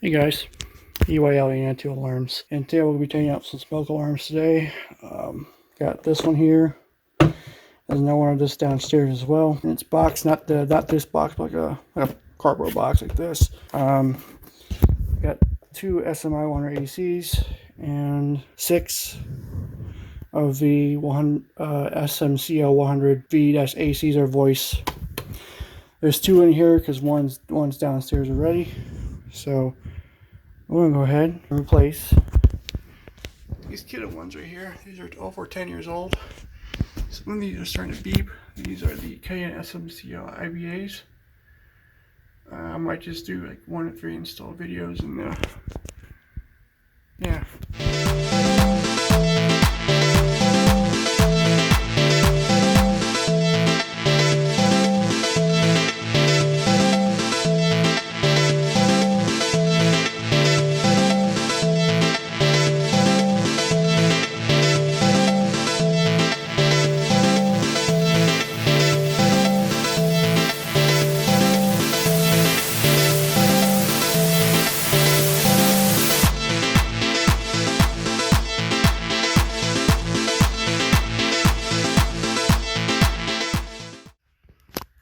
Hey guys, EYL alarms, and today we'll be taking out some smoke alarms today. Got this one here. There's another one of this downstairs as well. And it's boxed, not this box, but like a cardboard box like this. Got two SMI 100 ACs and 6 of the SMCO 100 V-ACs or voice. There's 2 in here because one's downstairs already. So we're going to go ahead and replace these Kidde ones right here. These are over 10 years old. Some of these are starting to beep. These are the KN-COSM-IBAs. I might just do like 1 to 3 install videos and yeah.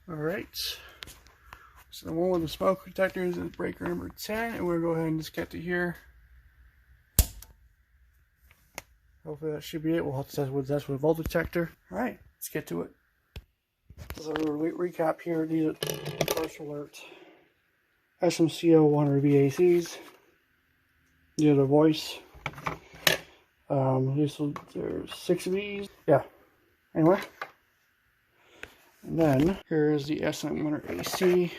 Alright, so the one with the smoke detectors is breaker number 10, and we're going to go ahead and just get to here. Hopefully that should be it. We'll have to test with a voltage detector. Alright, let's get to it. So recap here, these are first alert SMCO 100 VACs. These are the voice. There's 6 of these. Yeah. Anyway. And then here's the SM100 AC.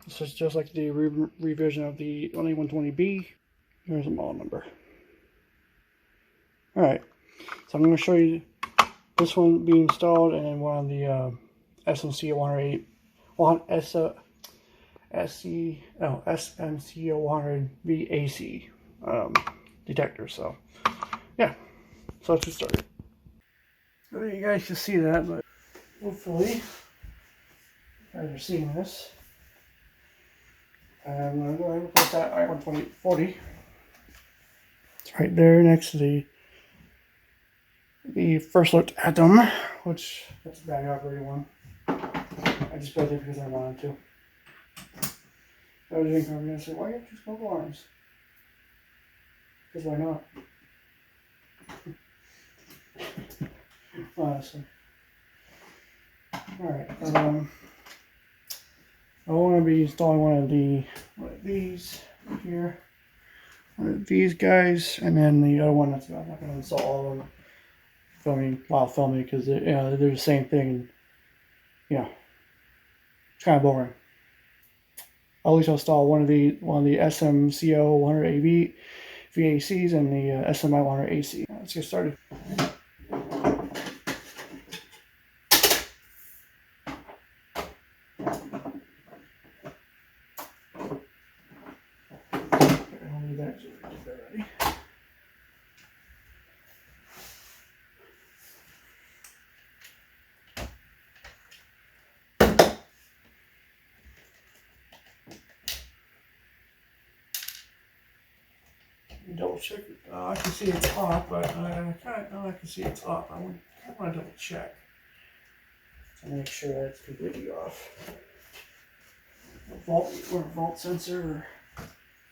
This is just like the revision of the 120B. Here's the model number. Alright, so I'm going to show you this one being installed and then one on the SMCO 100 VAC detector. So yeah, so let's get started. So you guys can see that, but hopefully you guys are seeing this. I'm going to go ahead and put that I-140. It's right there next to the first alert atom, which that's a bad operating one. I just built it because I wanted to. I was going to say, why do you have 2 smoke alarms? Because why not? Honestly. Alright, I want to be installing one of these here. One of these guys, and then the other one I'm not going to install all of them while filming because they're the same thing. Yeah, it's kind of boring. I'll at least install one of the SMCO 100 AV VACs and the SMI 100 AC. Let's get started. Double check it. I can see it's off, but I can see it's off. I want to double check to make sure that it's completely off. A vault sensor.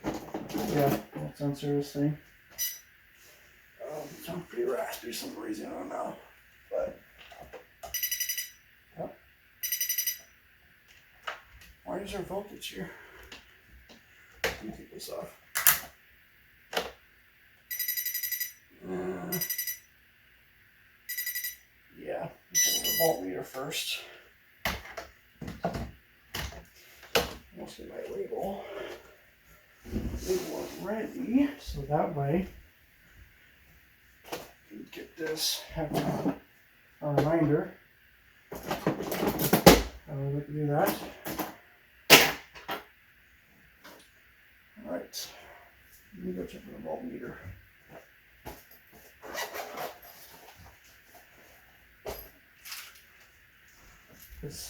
Yeah, vault sensor this thing. It sounds pretty raspy for some reason. I don't know, but yep. Why is there voltage here? Let me take this off. Yeah, let's put the voltmeter first. Let's get my label ready, so that way I can get this, have a reminder how we like to do that. Alright, let me go check for the voltmeter.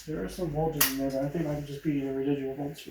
There is some voltage in there, but I think it might just be the residual voltage for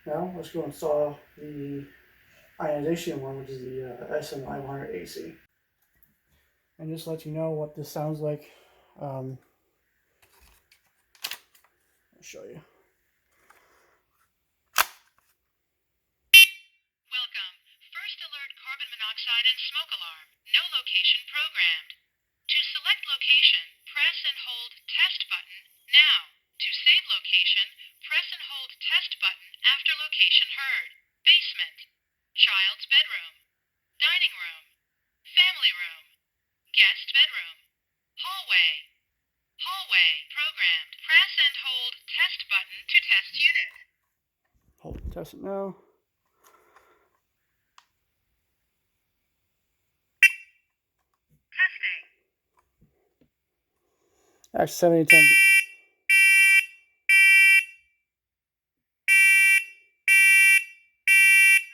Now let's go install the ionization one, which is the SM-I100 AC. And just to let you know what this sounds like, I'll show you. Welcome. First alert carbon monoxide and smoke alarm. No location programmed. To select location, press and hold test button now. To save location, press and hold test button after location heard. Basement. Child's bedroom. Dining room. Family room. Guest bedroom. Hallway. Hallway. Programmed. Press and hold test button to test unit. Hold and test it now. Testing. Actually, 7010.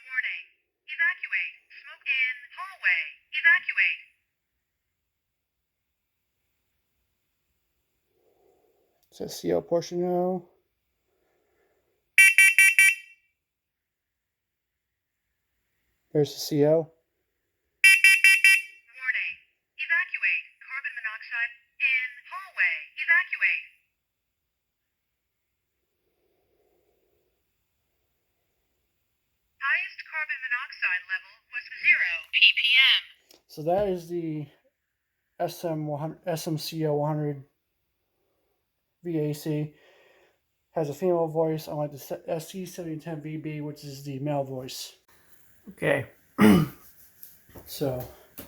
Warning. Evacuate. Smoke in. Hallway. Evacuate. It says CO portion now. There's the CO. Warning. Evacuate. Carbon monoxide in. Hallway. Evacuate. Highest carbon monoxide level was 0 ppm. So that is the SMCO100 VAC. Has a female voice, unlike the SC7010VB, which is the male voice. Okay, so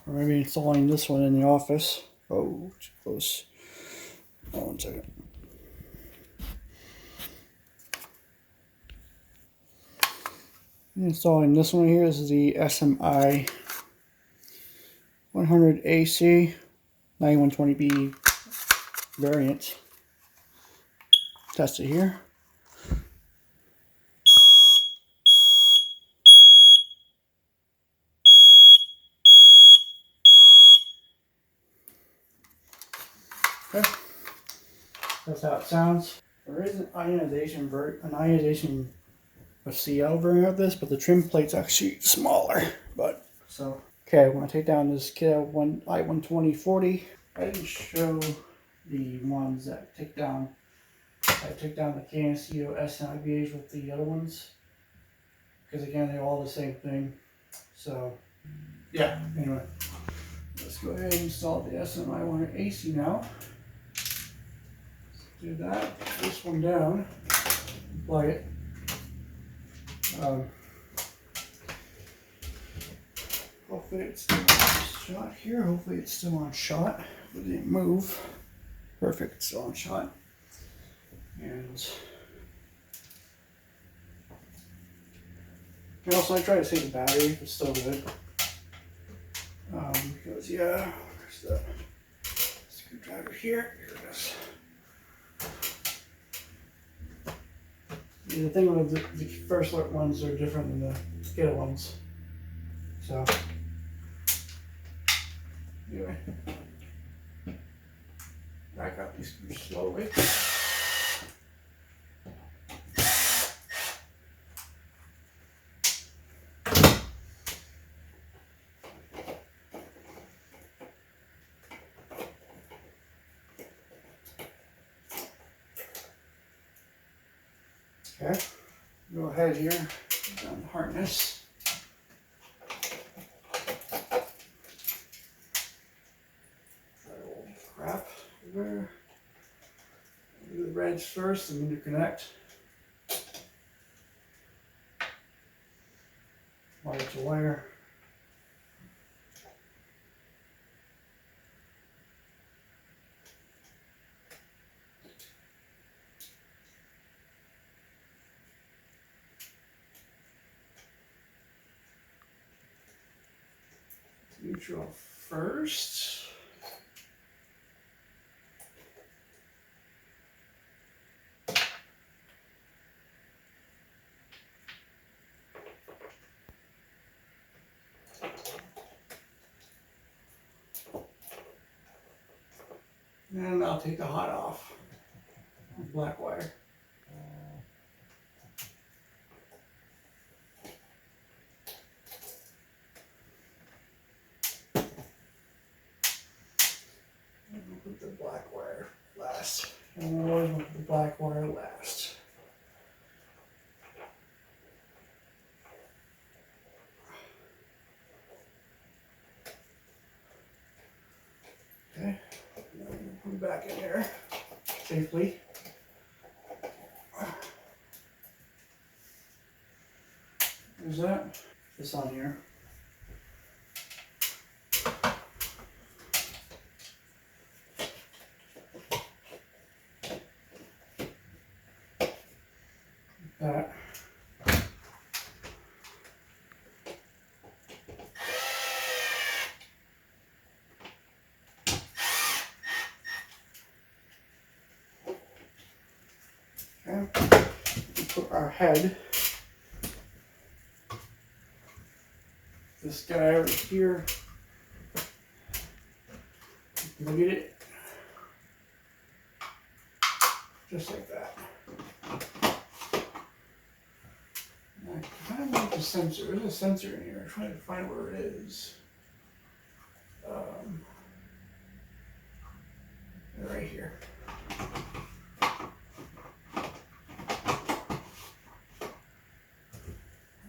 we're going to be installing this one in the office. Oh, too close. Oh, 1 second. Installing this one here. This is the SM-I100 AC 9120B variant. Test it here. Okay, that's how it sounds. There is an ionization of CO variant of this, but the trim plate's actually smaller. But so okay, I want to take down this Kidde I12040. I didn't show the ones that take down. I took down the KN-COSM-IBAs with the other ones because again they're all the same thing. So yeah. Anyway, let's go ahead and install the SM-I100 AC now. Do that. Put this one down. Plug it. Hopefully it's still on shot here. Hopefully it's still on shot. It didn't move. Perfect. It's still on shot. And also I try to save the battery. It's still good. Because yeah, there's the screwdriver here. Here it is. The thing with the first alert ones are different than the Kidde ones. So anyway, back up these screws slowly. Okay, go ahead here, put down the harness. Crap there. Do the reds first and interconnect. Wire to wire. Neutral first. And I'll take the hot off. Black wire. put the black wire last. And we'll always put the black wire last. Okay, now I'm gonna put it back in there safely. There's that. This on here. That. Okay. Put our head. This guy over here. Look at it. Just like that. I kind of like the sensor. There's a sensor in here. I'm trying to find where it is. Right here.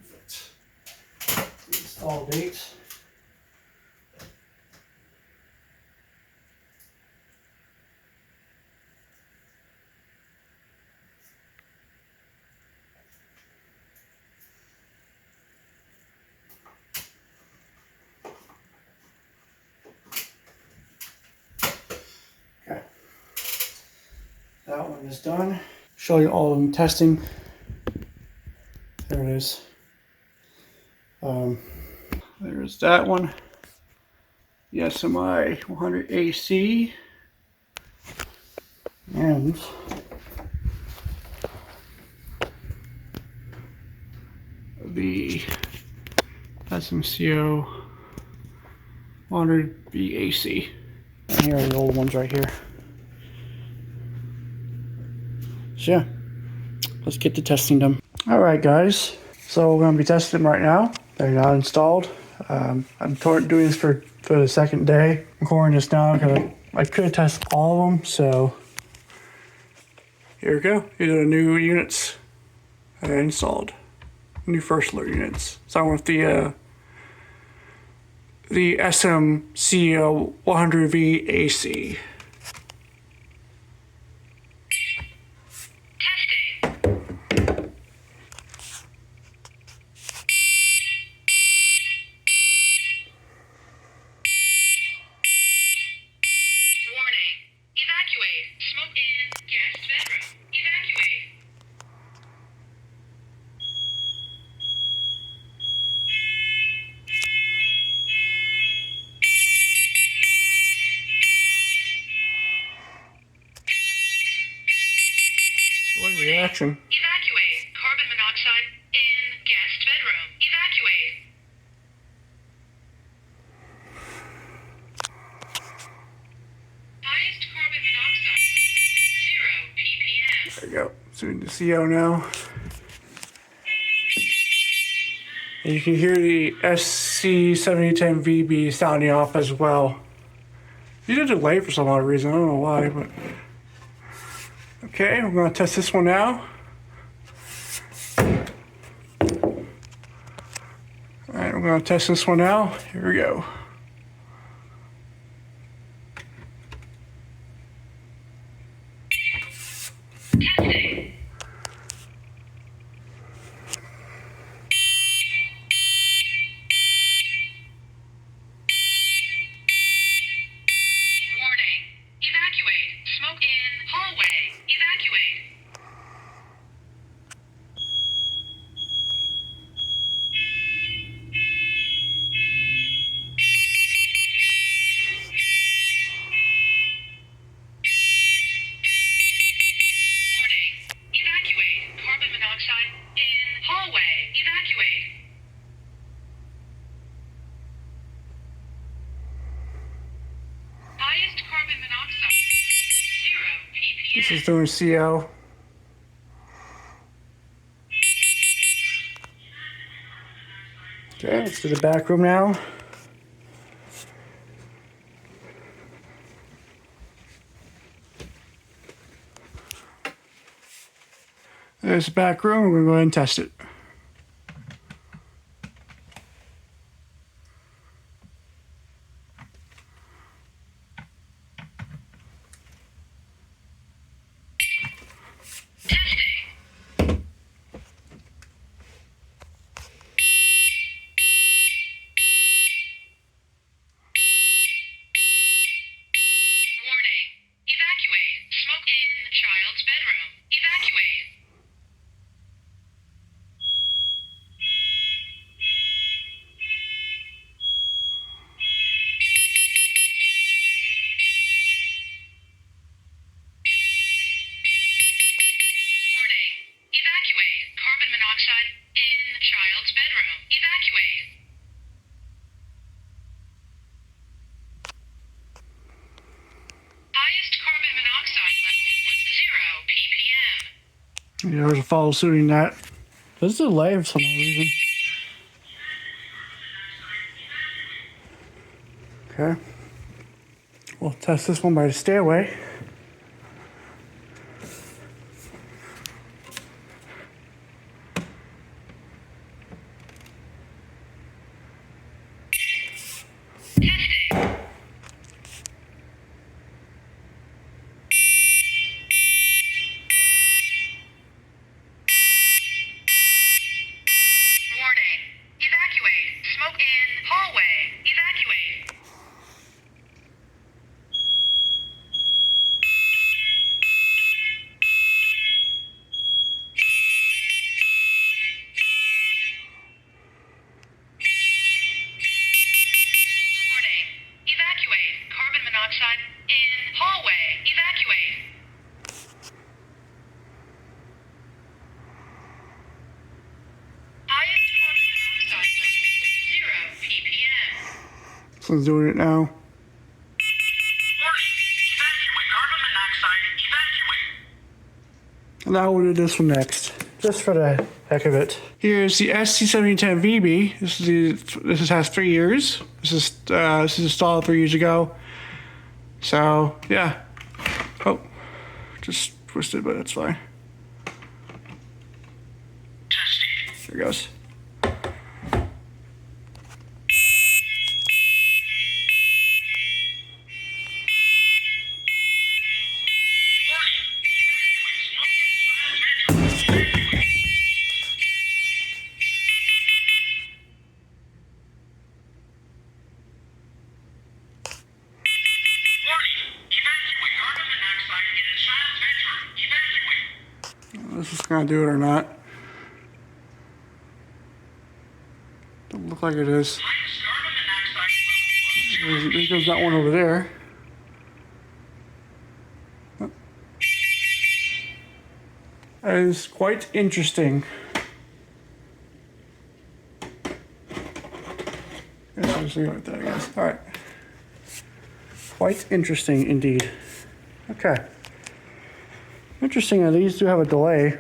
Perfect. Install date. Okay. That one is done. Show you all of them testing. There it is. There's that one. The SMI 100 AC. And the SMCO 100 BAC. And here are the old ones right here. So yeah, let's get the testing done. Alright guys, so we're going to be testing them right now. They're not installed. I'm doing this for the second day. I'm recording this now because I could test all of them, so here we go. These are the new units I installed. New first alert units. Starting with the SMCO 100V AC. What is the reaction? Evacuate. Carbon monoxide in guest bedroom. Evacuate. Highest carbon monoxide. 0 ppm. There we go. So we can CO now. And you can hear the SC7010VB sounding off as well. These are delayed for some odd reason. I don't know why, but okay, we're going to test this one now. Alright, we're going to test this one now. Here we go. Testing. Warning. Evacuate. Smoke in hallway. Evacuate. Warning. Evacuate. Carbon monoxide in hallway. Evacuate. Highest carbon monoxide. 0 ppm. This is doing CO. Okay, let's do the back room now. There's the back room. We're going to go ahead and test it. There's a follow suiting that. There's a delay for some reason. Okay. We'll test this one by the stairway. Someone's doing it now. Warning, evacuate, carbon monoxide, evacuate. And now we'll do this one next, just for the heck of it. Here's the SC7010VB. This has 3 years. This is installed 3 years ago. So yeah. Oh, just twisted, but that's fine. There it goes. This is gonna do it or not. Don't look like it is. There's that one over there. That is quite interesting. I'll just leave it at that, I guess. All right. Quite interesting indeed. Okay. Interesting that these do have a delay.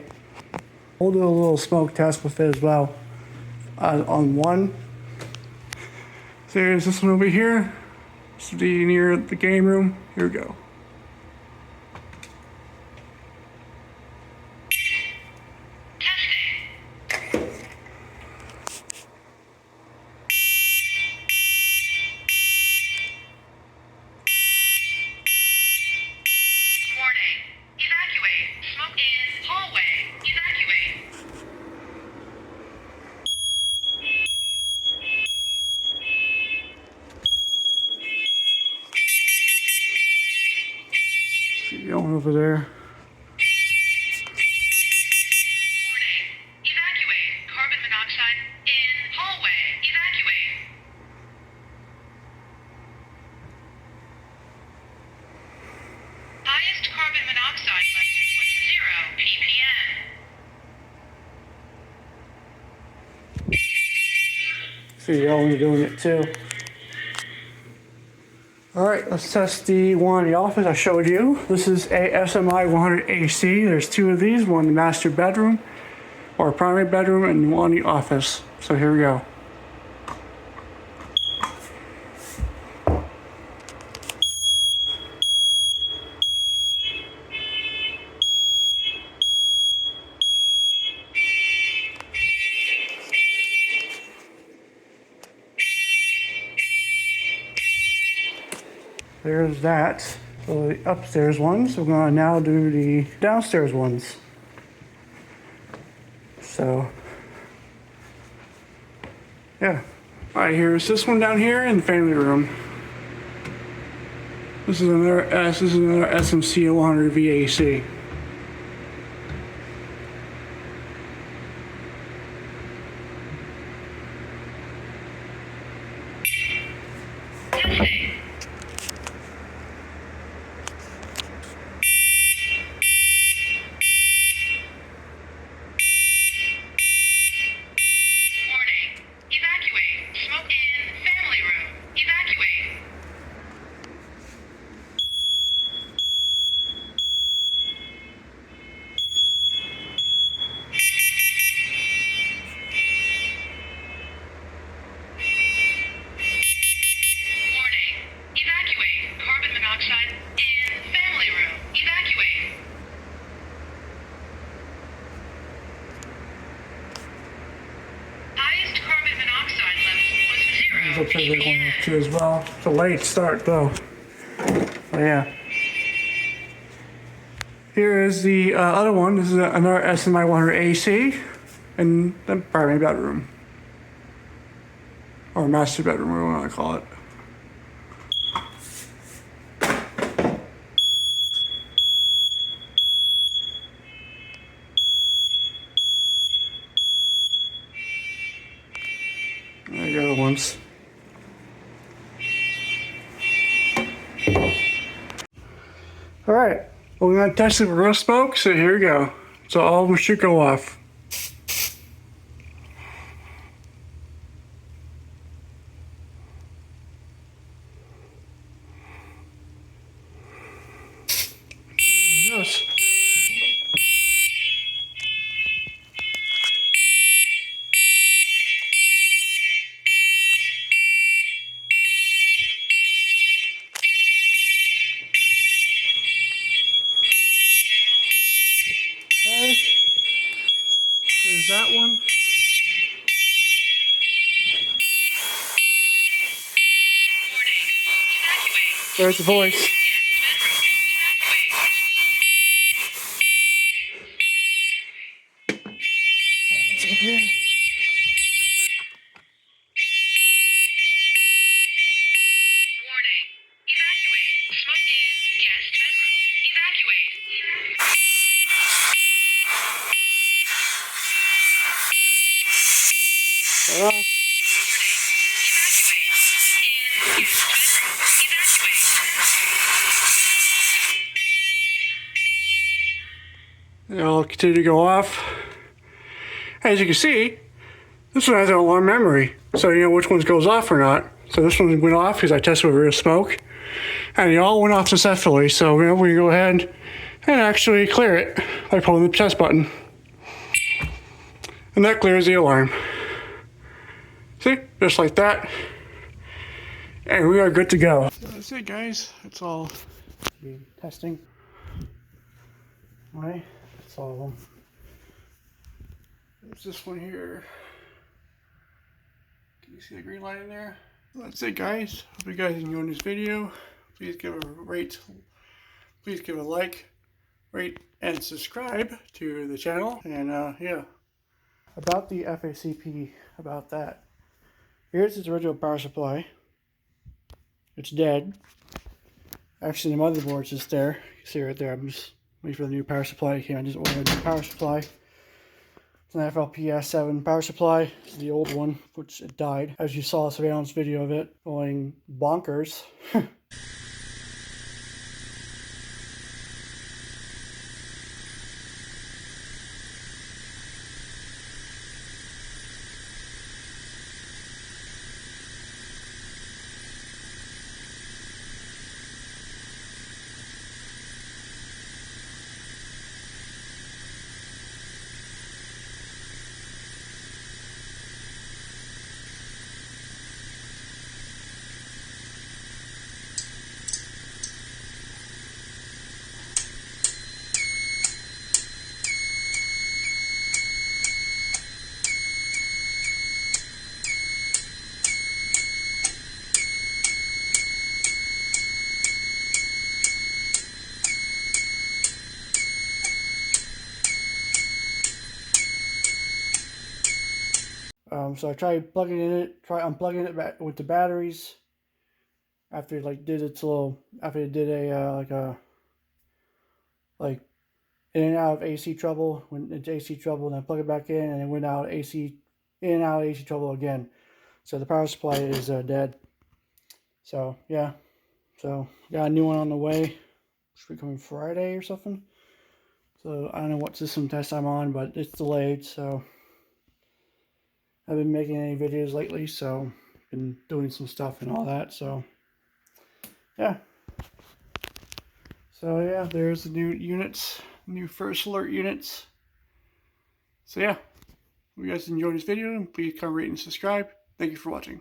We'll do a little smoke test with it as well. On one, so there's this one over here. This is near the game room. Here we go. Going over there. Warning, evacuate, carbon monoxide in hallway, evacuate. Highest carbon monoxide level was 0 ppm. See, you're only doing it too. Alright, let's test the one in the office I showed you. This is a SMI 100 AC. There's two of these, one in the master bedroom or primary bedroom and one in the office. So here we go. there's that. So the upstairs ones. We're going to now do the downstairs ones. So, yeah. Alright, here's this one down here in the family room. This is another SMC 100 VAC. Testing. Warning. Evacuate. Smoke in. Family room. Evacuate. Warning. Evacuate. Carbon monoxide in. Family room. Evacuate. Highest carbon monoxide level was 0 Looks like they're going ppm. up too as well. It's a late start though. Oh yeah. Here is the other one. This is another SMI 100 AC in the primary bedroom. Or master bedroom, whatever you want to call it. There you go, ones. Alright, well, we're going to test it with real smoke, so here we go. So all of them should go off. Yes. Okay. There's that one. Warning. Evacuate. There's the voice. Guest bedroom. Evacuate. Warning. Evacuate. Smoke in. Guest bedroom. Evacuate. Ah. Evacuate. In. Guest bedroom. Evacuate. They'll continue to go off. As you can see, this one has an alarm memory, so you know which ones goes off or not. So this one went off because I tested with real smoke, and they all went off successfully. So you know, we can go ahead and actually clear it by pulling the test button, and that clears the alarm. See, just like that, and we are good to go. So that's it, guys. That's all. Testing. All right, that's all of them. There's this one here. Can you see the green line in there? That's it, guys. Hope you guys enjoyed this video. Please give a rate. Please give a like, rate, and subscribe to the channel. And yeah, about the FACP, about that. Here's its original power supply. It's dead. Actually, the motherboard's just there. You see right there. I'm just waiting for the new power supply. I can't just order a new power supply. It's an FLPS 7 power supply. It's the old one, which it died. As you saw a surveillance video of it going bonkers. So I tried plugging in it, try unplugging it back with the batteries. After it like did its little, after it did a like in and out of AC trouble, when it's AC trouble, and then plug it back in, and it went out AC, in and out of AC trouble again. So the power supply is dead. So yeah, so got a new one on the way. Should be coming Friday or something. So I don't know what system test I'm on, but it's delayed. So I haven't been making any videos lately, so been doing some stuff and all that. So yeah. So yeah, there's the new units, new first alert units. So yeah, if you guys enjoyed this video, please comment, rate, and subscribe. Thank you for watching.